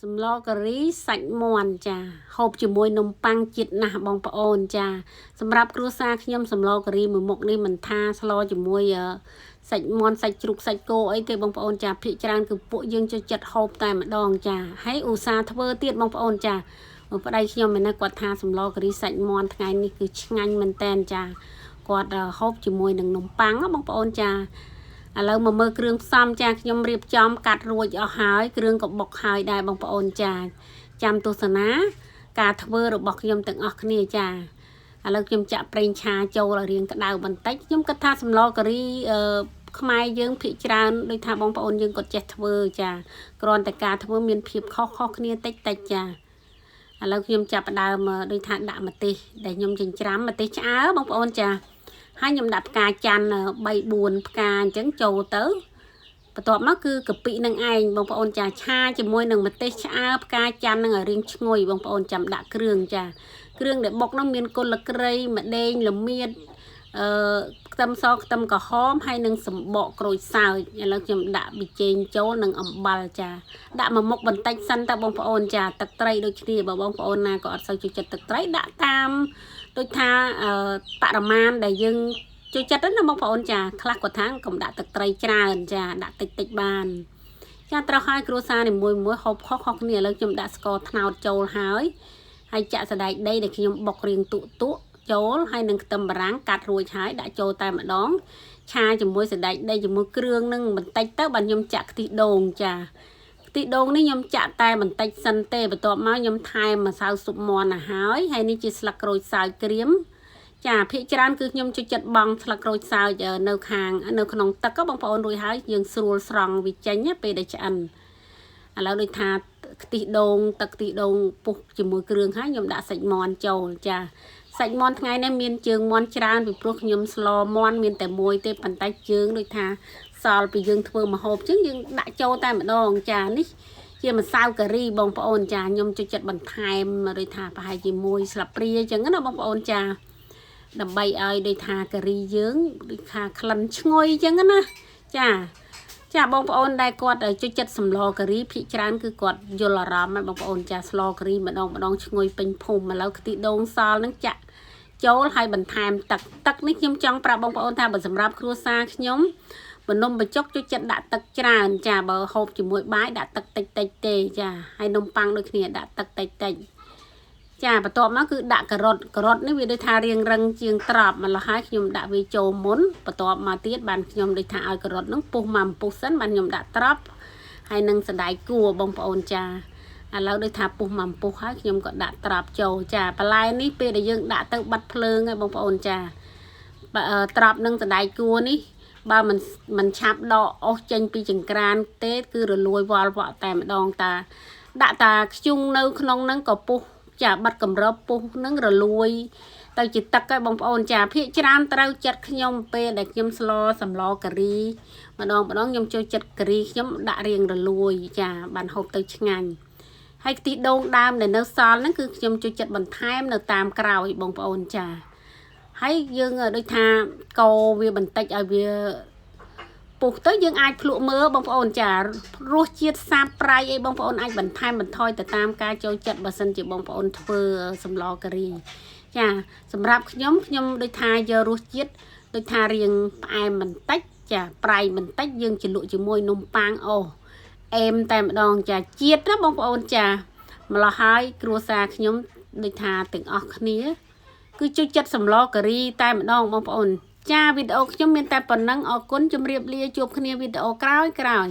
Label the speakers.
Speaker 1: Sầm lo cà rí sạch mòn cha hộp chỉ môi nồng băng chít nè bong bọ ôn cha sầmรับครัวซาขยำ sầm lo cà rí មួយមុខនេះមិនថាស្លោជាមួយសាច់មន់សាច់ជ្រូកសាច់គោអីទេបងប្អូនចាភាគច្រើនគឺពួកយើងចូលចិត្តហូបតែម្ដងចាហើយឧស្សាហ៍ធ្វើទៀតបងប្អូនចាប្តីខ្ញុំឯណាគាត់ថាសម្លការីសាច់មន់ថ្ងៃនេះគឺឆ្ងាញ់មែនតែនចាគាត់ហូបជាមួយនឹងនំប៉័ងបងប្អូនចាឥឡូវមកមើលគ្រឿងផ្សំចាខ្ញុំរៀបចំកាត់រួចអស់ហើយគ្រឿងក៏បុកហើយដែរបងប្អូនចាចាំទស្សនាការធ្វើរបស់ខ្ញុំទាំងអស់គ្នាចាឥឡូវខ្ញុំចាក់ប្រេងឆាចូលឲ្យរៀងក្តៅបន្តិចខ្ញុំគិតថាសម្លការីខ្មែរយើងភាគច្រើនដូចថាបងប្អូនយើងក៏ចេះធ្វើចាគ្រាន់តែការធ្វើមានភាពខុសគ្នាតិចចាឥឡូវខ្ញុំចាប់ផ្ដើមដូចថាដាក់ម្ទេសដែលខ្ញុំចិញ្ច្រាំម្ទេសឆ្អើបងប្អូនចាហើយខ្ញុំដាក់ផ្កាច័ន្ទ3 4ផ្កាអញ្ចឹងចូលទៅបន្ទាប់មកគឺកាពិនឹងឯងបងប្អូនចាឆាជាមួយនឹងម្ទេសឆ្អើផ្កាច័ន្ទនឹងឲ្យរៀងឈ្ងុយបងប្អូនចាំដាក់គ្រឿងចាគ្រឿងដែលបុកនោះមានគល់ក្រៃម្ដេងល្មៀតខ្ទឹមសខ្ទឹមក្រហមហើយនឹងសម្បកក្រូចសើចឥឡូវខ្ញុំដាក់ប៊ីចេងចូលនឹងអំបិលចាដាក់មួយមុខបន្តិចសិនតើបងប្អូនចាទឹកត្រីដូចគ្នាបើបងប្អូនណាក៏អត់សូវចូលចិត្តទឹកត្រីដាក់តាមដូចថាបរិមាណដែលយើងចូលចិត្តណាបងប្អូនចាខ្លះគាត់ថាកុំដាក់ទឹកត្រីច្រើនចាដាក់តិចបានចាត្រូវឲ្យគ្រួសារនីមួយហូបខុសគ្នាឥឡូវខ្ញុំដាក់ស្ករត្នោតចូលហើយចាក់សណ្តែកដីដែលខ្ញុំបុករៀងទុចូលហើយនឹងខ្ទឹមបារាំងកាត់រួចហើយដាក់ចូលតែម្ដងឆាជាមួយសណ្តែកដីជាមួយគ្រឿងនឹងបន្តិចទៅបាទខ្ញុំចាក់ខ្ទិះដូងចាខ្ទិះដូងនេះខ្ញុំចាក់តែបន្តិចសិនទេបន្ទាប់មកខ្ញុំថែមម្សៅស៊ុបមាន់ទៅហើយនេះជាស្លឹកក្រូចសើចក្រៀមចាភាគច្រើនគឺខ្ញុំចូលចិត្តបង់ស្លឹកក្រូចសើចនៅក្នុងទឹកបងប្អូនរួចហើយយើងស្រួលស្រង់វាចេញពេលដែលឆ្អិនឥឡូវដូចថាខ្ទិះដូងទឹកខ្ទិះដូងពុះជាមួយគ្រឿងហើយខ្ញុំដាក់សាច់មាន់ចូលចាសាច់មាន់ថ្ងៃនេះមានជើងមាន់ច្រើនពីព្រោះខ្ញុំស្លមាន់មានតែមួយទេប៉ុន្តែជើងដូចថាសល់ពីយើងធ្វើម្ហូបអញ្ចឹងយើងដាក់ចូលតែម្ដងចានេះជាម្សៅការីបងប្អូនចាខ្ញុំចូលចិត្តបន្ថែមដូចថាប្រហែលជាមួយស្លាបព្រាអញ្ចឹងណាបងប្អូនចាដើម្បីឲ្យដូចថាការីយើងដូចថាក្លិនឈ្ងុយអញ្ចឹងណាចាបងប្អូនដែលគាត់ចូលចិត្តសម្លការីភាគច្រើនគឺគាត់យល់អារម្មណ៍ហើយបងប្អូនចាស្លការីម្ដងឈ្ងុយពេញភូមិឥឡូវខ្ទិះដូងសល់នឹងចាក់ចូលហើយបន្ថែមទឹកនេះខ្ញុំចង់ប្រាប់បងប្អូនថាបើសម្រាប់គ្រួសារខ្ញុំបន្នំបញ្ចុកចូលចិត្តដាក់ទឹកច្រើនចាបើហូបជាមួយបាយដាក់ទឹកតិចទេចាហើយនំប៉័ងដូចគ្នាដាក់ទឹកតិចចាបន្ទាប់មកគឺដាក់ការ៉ុតនេះវាដូចថារៀងរឹងជាងត្រប់ម្ល៉េះហើយខ្ញុំដាក់វាចូលមុនបន្ទាប់មកទៀតបានខ្ញុំដូចថាឲ្យការ៉ុតហ្នឹងពុះមកពុះសិនបានខ្ញុំដាក់ត្រប់ហើយនឹងសណ្តែកគួរបងប្អូនចាឥឡូវដូចថាពុះមកពុះហើយខ្ញុំក៏ដាក់ត្រប់ចូលចាបន្លែនេះពេលដែលយើងដាក់ទៅបាត់ភ្លើងហើយបងប្អូនចាត្រប់នឹងសណ្តែកគួរនេះបើមិនឆាប់ដកអស់ចេញពីចង្ក្រានទេគឺរលួយវល់វក់តែម្ដងតាដាក់តាខ្ជុងនៅក្នុងហ្នឹងក៏ពុះចាបាត់កម្របពុះនឹងរលួយទៅជាទឹកហើយបងប្អូនចាភាគច្រើនត្រូវចិត្តខ្ញុំពេលដែលខ្ញុំស្លសម្លការីម្ដងខ្ញុំចូលចិត្តការីខ្ញុំដាក់រៀងរលួយចាបានហូបទៅឆ្ងាញ់ហើយខ្ទិះដូងដើមដែលនៅសល់ហ្នឹងគឺខ្ញុំចូលចិត្តបន្ថែមនៅតាមក្រោយបងប្អូនចាហើយយើងដូចថាកូរវាបន្តិចឲ្យវាពុះទៅយើងអាចភ្លក់មើលបងប្អូនចារសជាតិសាបប្រៃអីបងប្អូនអាចបន្ថែមបន្ថយទៅតាមការចូលចិត្តបើសិនជាបងប្អូនធ្វើសម្លការីចាសម្រាប់ខ្ញុំដូចថាយករសជាតិដូចថារៀងផ្អែមបន្តិចចាប្រៃបន្តិចយើងជ្រលក់ជាមួយនំប៉័ងអែមតែម្ដងចាជាតិណាបងប្អូនចាម្ល៉េះហើយគ្រួសារខ្ញុំដូចថាទាំងអស់គ្នាគឺចូលចិត្តសម្លការីតែម្ដងបងប្អូនចាវីដេអូខ្ញុំមានតែប៉ុណ្ណឹងអរគុណជម្រាបលាជួបគ្នាវីដេអូក្រោយ